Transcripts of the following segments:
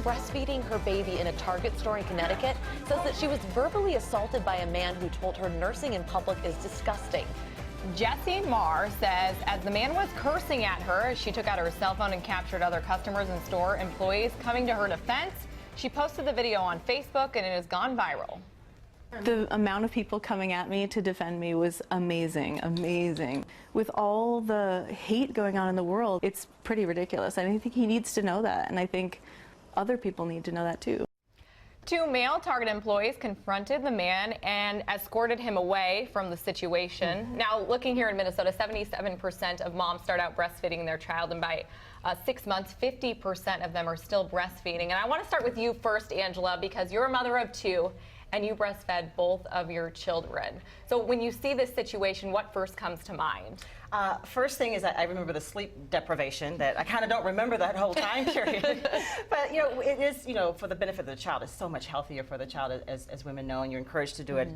breastfeeding her baby in a Target store in Connecticut says that she was verbally assaulted by a man who told her nursing in public is disgusting. Jessie Marr says as the man was cursing at her, she took out her cell phone and captured other customers and store employees coming to her defense. She posted the video on Facebook and it has gone viral. The amount of people coming at me to defend me was amazing, amazing. With all the hate going on in the world, it's pretty ridiculous. I think he needs to know that, and I think other people need to know that too. 2 male Target employees confronted the man and escorted him away from the situation. Now, looking here in Minnesota, 77% of moms start out breastfeeding their child, and by 6 months, 50% of them are still breastfeeding. And I want to start with you first, Angela, because you're a mother of 2. And you breastfed both of your children. So when you see this situation, what first comes to mind? First thing is I remember the sleep deprivation that I kind of don't remember that whole time period. But, you know, it is, you know, for the benefit of the child. It's so much healthier for the child, as women know, and you're encouraged to do it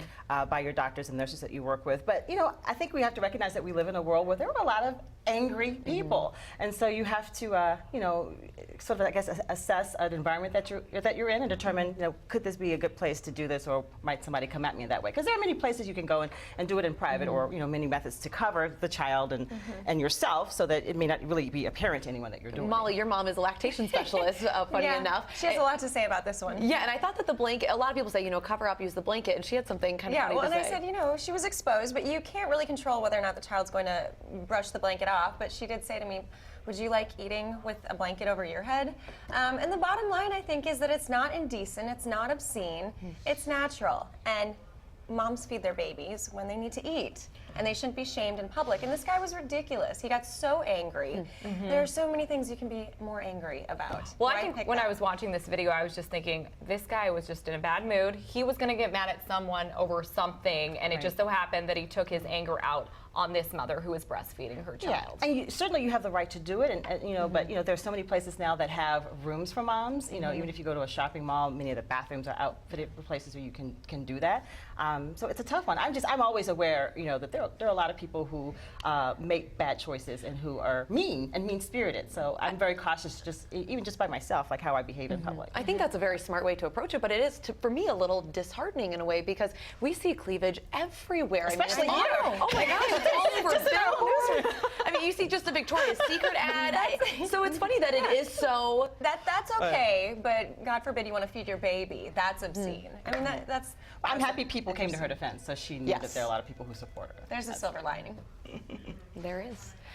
by your doctors and nurses that you work with. But, you know, I think we have to recognize that we live in a world where there are a lot of angry people. And so you have to, you know, sort of, I guess, assess an environment that you're in and determine, you know, could this be a good place to do this, or might somebody come at me in that way? Because there are many places you can go and do it in private, or, you know, many methods to cover the child and yourself, so that it may not really be apparent to anyone that you're doing. Molly, your mom is a lactation specialist, funny enough. She has a lot to say about this one. Yeah, and I thought that the blanket, a lot of people say, you know, cover up, use the blanket, and she had something kind of funny to say. Yeah, well, and I said, you know, she was exposed, but you can't really control whether or not the child's going to brush the blanket off. But she did say to me, would you like eating with a blanket over your head? And the bottom line, I think, is that it's not indecent, it's not obscene, it's natural. And moms feed their babies when they need to eat, and they shouldn't be shamed in public. And this guy was ridiculous. He got so angry. There are so many things you can be more angry about. Well, I think when I was watching this video, I was just thinking, this guy was just in a bad mood. He was going to get mad at someone over something, and it just so happened that he took his anger out on this mother who is breastfeeding her child. Yeah, and certainly you have the right to do it, and you know, but you know, there's so many places now that have rooms for moms. You know, even if you go to a shopping mall, many of the bathrooms are outfitted for places where you can do that. So it's a tough one. I'm always aware, you know, that there are a lot of people who make bad choices and who are mean and mean-spirited. So I'm very cautious, even just by myself, like how I behave in public. I think that's a very smart way to approach it, but it is, for me, a little disheartening in a way, because we see cleavage everywhere. Especially here. Oh my gosh, it's all over billboards. I mean, you see just a Victoria's Secret ad. So it's funny that it is so. That's okay, but God forbid you want to feed your baby. That's obscene. I mean, that's. I'm happy people came to her defense, so she knew that there are a lot of people who support her. There's a silver lining. There is.